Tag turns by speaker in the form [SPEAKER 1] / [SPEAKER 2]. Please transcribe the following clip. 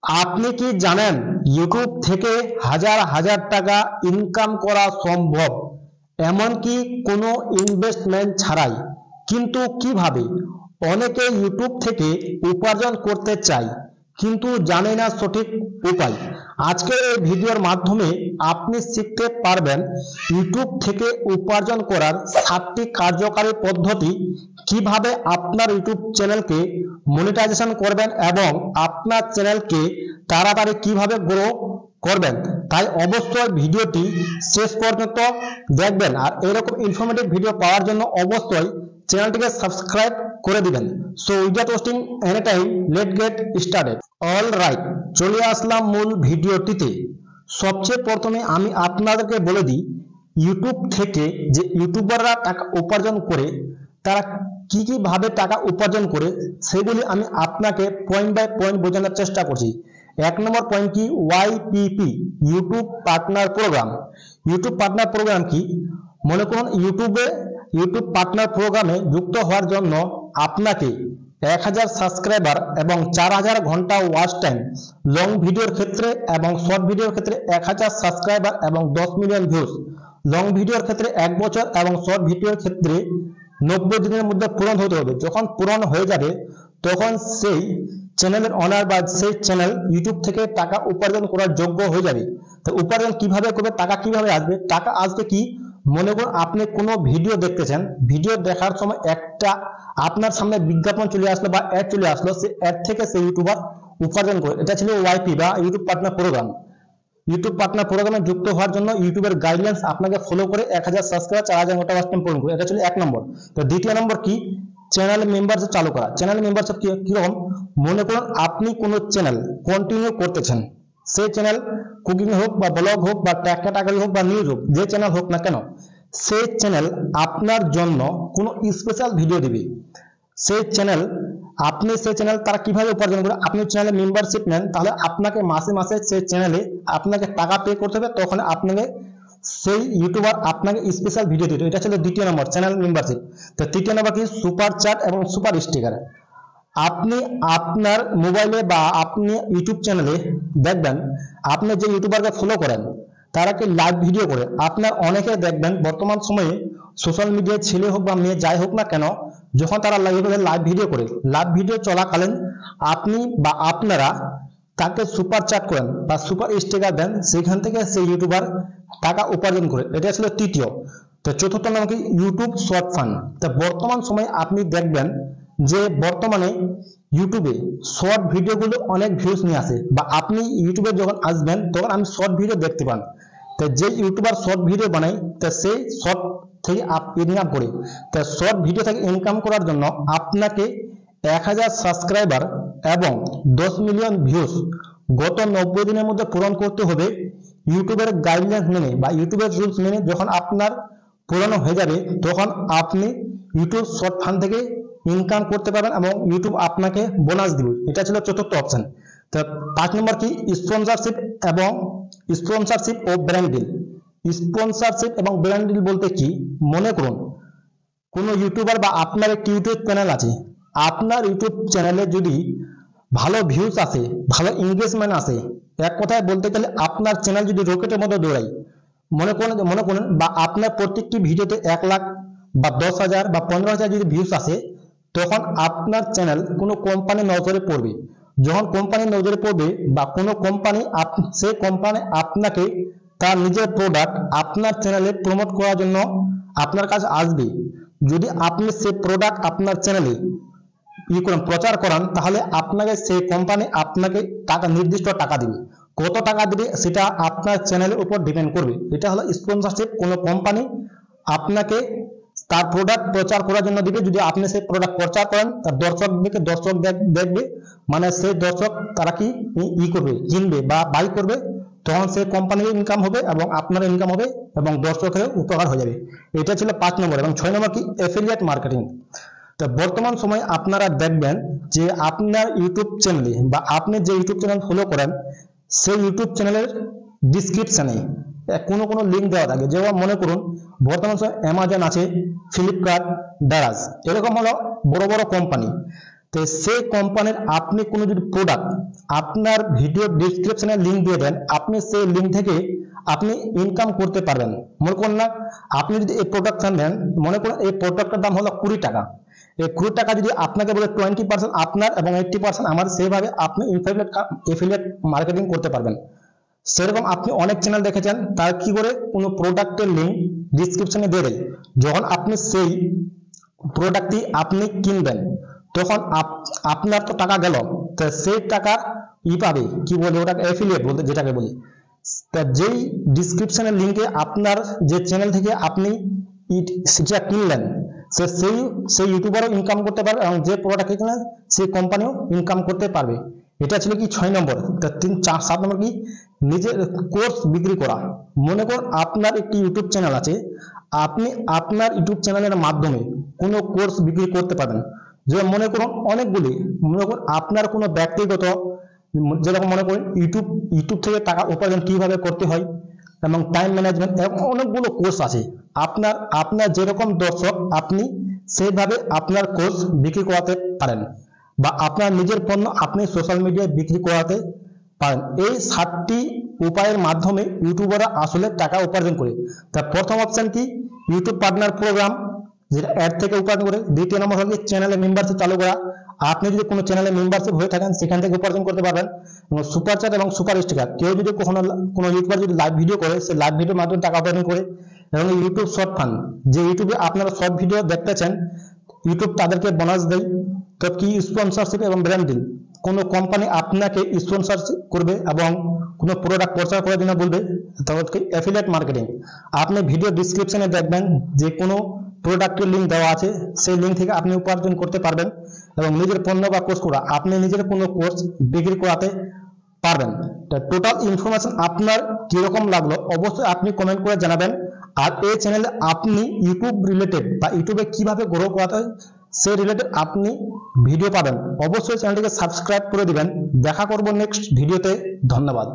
[SPEAKER 1] আপনি কি জানেন ইউটিউব থেকে হাজার হাজার টাকা ইনকাম করা সম্ভব, এমনকি কোনো ইনভেস্টমেন্ট ছাড়াই? কিন্তু কিভাবে? অনেকে ইউটিউব থেকে উপার্জন করতে চায় কিন্তু জানে না সঠিক উপায়। আজকের এই ভিডিওর মাধ্যমে আপনি শিখতে পারবেন ইউটিউব থেকে উপার্জন করার 7টি কার্যকারী পদ্ধতি, কিভাবে আপনার ইউটিউব চ্যানেলকে মনিটাইজেশন করবেন এবং আপনার চ্যানেলকে তাড়াতাড়ি কিভাবে গ্রো করবেন। তাই অবশ্যই ভিডিওটি শেষ পর্যন্ত দেখবেন, আর এরকম ইনফরমেটিভ ভিডিও পাওয়ার জন্য অবশ্যই চ্যানেলটিকে সাবস্ক্রাইব করে দিবেন। So without wasting any time, late get started. All right, চলে আসলাম মূল ভিডিওটিতে। সবচেয়ে প্রথমে আমি আপনাদেরকে বলে দিই, ইউটিউব থেকে যে ইউটিউবাররা টাকা উপার্জন করে তারা কি কি ভাবে টাকা উপার্জন করে সেগুলি আমি আপনাকে পয়েন্ট বাই পয়েন্ট বোঝানোর চেষ্টা করছি। 1 নম্বর পয়েন্ট কি? YPP, YouTube partner programme. YouTube partner programme কি? মনে করুন ইউটিউব পার্টনার প্রোগ্রামে যুক্ত হওয়ার জন্য আপনাকে 1000 সাবস্ক্রাইবার এবং 4000 ঘন্টা ওয়াচ টাইম, লং ভিডিওর ক্ষেত্রে এবং শর্ট ভিডিওর ক্ষেত্রে 1000 সাবস্ক্রাইবার এবং 10 মিলিয়ন ভিউজ, লং ভিডিওর ক্ষেত্রে 1 বছর এবং শর্ট ভিডিওর ক্ষেত্রে 90 দিনের মধ্যে পূরণ হতে হবে। যখন পূরণ হয়ে যাবে তখন সেই চ্যানেলের অনার বা সেই চ্যানেল ইউটিউব থেকে টাকা উপার্জন করার যোগ্য হয়ে যাবে। তো উপার্জন কিভাবে করবে, টাকা কিভাবে আসবে? টাকা আসবে কি? মনে করুন আপনি কোনো ভিডিও দেখতেছেন, ভিডিও দেখার সময় একটা আপনার সামনে বিজ্ঞাপন চলে আসলো বা অ্যাড চলে আসলো, সেই অ্যাড থেকে সেই ইউটিউবার উপার্জন করে। এটা ছিল ওয়াইপি বা YouTube partner programme. YouTube partner প্রোগ্রামে যুক্ত হওয়ার জন্য ইউটিউবের গাইডলাইন্স আপনাকে ফলো করে 1000 সাবস্ক্রাইবার 4000 ঘন্টা ওয়াচ টাইম পূরণ করে। এটা ছিল 1 নম্বর। তো দ্বিতীয় নম্বর কি? চ্যানেল মেম্বারশিপ চালু করা। চ্যানেল মেম্বারশিপ কিরকম? মনে করুন আপনি কোনো চ্যানেল কন্টিনিউ করতেছেন, সেই চ্যানেল কুকিং হোক বা ব্লগ হোক বা ক্যাটাগরি হোক বা নিউজ হোক, যে চ্যানেল হোক না কেন, সেই চ্যানেল আপনার জন্য কোনো স্পেশাল ভিডিও দিবে। সেই চ্যানেল তারা কিভাবে উপার্জন করে? আপনি চ্যানেলে মেম্বারশিপ নেন, তাহলে আপনাকে মাসে মাসে সেই চ্যানেলে আপনাকে টাকা পে করতে হবে, তখন আপনাকে সেই ইউটিউবার আপনাকে স্পেশাল ভিডিও দিতে। এটা ছিল দ্বিতীয় নম্বর, চ্যানেল মেম্বারশিপ। তো তৃতীয় নম্বর কি? সুপার চ্যাট এবং সুপার স্টিকার। আপনি আপনার মোবাইলে বা আপনি ইউটিউব চ্যানেলে দেখবেন, আপনি যে ইউটিউবারকে ফলো করেন তারা কি লাইভ ভিডিও করে। আপনার অনেকে দেখবেন বর্তমান সময়ে সোশ্যাল মিডিয়ায় ছেলে হোক বা মেয়ে যাই হোক না কেন, যখন তারা লাইভ ভিডিও করে, লাইভ ভিডিও চলাকালীন আপনি বা আপনারা তাকে সুপার চ্যাট করেন বা সুপার স্টিকার দেন, সেখান থেকে সেই ইউটিউবার টাকা উপার্জন করে। এটা ছিল তৃতীয়। তো চতুর্থ নম্বর কি? YouTube short fund. তো বর্তমান সময়ে আপনি দেখবেন যে বর্তমানে ইউটিউবে শর্ট ভিডিওগুলো অনেক ভিউজ নিয়ে আসে, বা আপনি ইউটিউবে যখন আসবেন তখন আমি শর্ট ভিডিও দেখতে পান। তো যে ইউটিউবার শর্ট ভিডিও বানায়, তো সেই শর্ট থেকে ইনকাম করে। তো শর্ট ভিডিও থেকে ইনকাম করার জন্য আপনাকে 1000 সাবস্ক্রাইবার এবং 10 মিলিয়ন ভিউজ গত 90 দিনের মধ্যে পূরণ করতে হবে। ইউটিউবের গাইডলাইন মেনে বা ইউটিউবের রুলস মেনে যখন আপনার পূরণ হয়ে যাবে তখন আপনি ইউটিউব শর্ট ফান্ড থেকে ইনকাম করতে পারবেন এবং ইউটিউব আপনাকে বোনাস দিবে। এটা ছিল চতুর্থ অপশন। তো 5 নম্বর কি? স্পন্সরশিপ ও ব্র্যান্ড ডিল। স্পন্সরশিপ এবং ব্র্যান্ড ডিল বলতে কি? মনে করুন কোনো ইউটিউবার বা আপনার একটি ইউটিউব চ্যানেল আছে, আপনার ইউটিউব চ্যানেলে যদি ভালো ভিউজ আসে, ভালো এঙ্গেজমেন্ট আসে, এক কথায় বলতে গেলে আপনার চ্যানেল যদি রকেটের মতো দৌড়ায়, মনে করুন বা আপনার প্রত্যেকটি ভিডিওতে 1 লাখ বা 10,000 বা 15,000 যদি ভিউজ আসে, তখন আপনার চ্যানেল কোনো কোম্পানির নজরে পড়বে। যখন কোম্পানির নজরে পড়বে বা কোনো কোম্পানি, সেই কোম্পানি আপনাকে তার নিজের প্রোডাক্ট আপনার চ্যানেলে প্রমোট করার জন্য আপনার কাছে আসবে। যদি আপনি সেই প্রোডাক্ট আপনার চ্যানেলে প্রচার করান, তাহলে আপনাকে সেই কোম্পানি আপনাকে টাকা, নির্দিষ্ট টাকা দিবে। কত টাকা দিবে সেটা আপনার চ্যানেলের উপর ডিপেন্ড করবে। এটা হলো স্পন্সরশিপ। কোনো কোম্পানি আপনাকে তার প্রোডাক্ট প্রচার করার জন্য দিবে। যদি আপনি সেই প্রোডাক্ট প্রচার করেন, তার দর্শক দেখবে, মানে সেই দর্শক তারা কি করবে, কিনবে বা বাই করবে, তখন সেই কোম্পানির ইনকাম হবে এবং আপনার ইনকাম হবে এবং দর্শকের উপকার হয়ে যাবে। এটা ছিল 5 নম্বর। এবং 6 নম্বর কি? Affiliate marketing. তো বর্তমান সময়ে আপনারা দেখবেন যে আপনার ইউটিউব চ্যানেলে বা আপনি যে ইউটিউব চ্যানেল ফলো করেন, সেই ইউটিউব চ্যানেলের ডিসক্রিপশনে কোনো লিঙ্ক দেওয়া থাকে। যেমন মনে করুন বর্তমান সময় অ্যামাজন আছে, ফ্লিপকার্ট, দারাজ, এরকম হলো বড় বড় কোম্পানি। তো সেই কোম্পানির আপনি কোনো যদি প্রোডাক্ট আপনার ভিডিও ডেসক্রিপশনে লিঙ্ক দিয়ে দেন, আপনি সেই লিঙ্ক থেকে আপনি ইনকাম করতে পারবেন। মনে করুন না আপনি যদি এই প্রোডাক্টটা নেন, মনে করুন এই প্রোডাক্টের দাম হলো 20 টাকা, এই 20 টাকা যদি আপনাকে বলে 20% আপনার এবং 80% আমার, সেইভাবে আপনি এফিলিয়েট মার্কেটিং করতে পারবেন। সেরকম আপনি অনেক চ্যানেল দেখেছেন তার কি করে কোনো প্রোডাক্টের লিঙ্ক ডিসক্রিপশনে দিয়ে দেয়, যখন আপনি সেই প্রোডাক্টটি আপনি কিনবেন তখন আপনার তো টাকা গেল, তো সেই টাকা পাবে কি বলে ওটাকে অ্যাফিলিয়েট বলতে যেটাকে বলি। তা যেই ডিসক্রিপশনের লিঙ্কে আপনার যে চ্যানেল থেকে আপনি সেটা কিনলেন, সেই ইউটিউবারও ইনকাম করতে পারবে এবং যে প্রোডাক্ট কিনলেন সেই কোম্পানিও ইনকাম করতে পারবে। এটা ছিল কি 6 নম্বর। তা 7 নম্বর কি নিজের কোর্স বিক্রি করা। মনে করুন আপনার একটি ইউটিউব চ্যানেল আছে, আপনি আপনার ইউটিউব চ্যানেলের মাধ্যমে কোনো কোর্স বিক্রি করতে পারবেন। যেমন মনে করুন অনেকগুলি, মনে করুন আপনার কোনো ব্যক্তিগত, যেরকম মনে করুন ইউটিউব থেকে টাকা উপার্জন কিভাবে করতে হয় এবং টাইম ম্যানেজমেন্ট, অনেকগুলো কোর্স আছে। আপনার যেরকম দর্শক আপনি সেইভাবে আপনার কোর্স বিক্রি করাতে পারেন, বা আপনার নিজের পণ্য আপনি সোশ্যাল মিডিয়ায় বিক্রি করাতে পারেন। এই 7টি উপায়ের মাধ্যমে ইউটিউবাররা আসলে টাকা উপার্জন করে। তার প্রথম অপশন কি ইউটিউব পার্টনার প্রোগ্রাম, যেটা অ্যাড থেকে উপার্জন করে। দ্বিতীয় নম্বর হল চ্যানেলে মেম্বারশিপ চালু করা, আপনি যদি কোনো চ্যানেলে মেম্বারশিপ হয়ে থাকেন সেখান থেকে উপার্জন করতে পারবেন। সুপার চ্যাট এবং সুপার স্টিকার, কেউ যদি কোনো ইউটিউবার যদি লাইভ ভিডিও করে, সেই লাইভ ভিডিওর মাধ্যমে টাকা উপার্জন করে। এবং ইউটিউব শর্ট ফান্ড, যে ইউটিউবে আপনারা শর্ট ভিডিও দেখতেছেন ইউটিউব তাদেরকে বোনাস দেয়। তো কি স্পন্সরশিপ এবং ব্র্যান্ডিং, কোনো কোম্পানি আপনাকে স্পন্সরশিপ করবে এবং কোনো প্রোডাক্ট প্রচার করার জন্য বলবে, তাদেরকে অ্যাফিলিয়েট মার্কেটিং। আপনি ভিডিও ডিসক্রিপশনে দেখবেন যে কোনো প্রোডাক্টের লিঙ্ক দেওয়া আছে, সেই লিঙ্ক থেকে আপনি উপার্জন করতে পারবেন এবং নিজের পণ্য বা কোর্স করা, আপনি নিজের কোনো কোর্স বিক্রি করাতে পারবেন। টোটাল ইনফরমেশন আপনার কিরকম লাগলো অবশ্যই আপনি কমেন্ট করে জানাবেন। আর এই চ্যানেলে আপনি ইউটিউব রিলেটেড বা ইউটিউবে কিভাবে গ্রো করাতে হয় সেই রিলেটেড আপনি ভিডিও পাবেন। অবশ্যই চ্যানেলটিকে সাবস্ক্রাইব করে দিবেন। দেখা করব নেক্সট ভিডিওতে। ধন্যবাদ।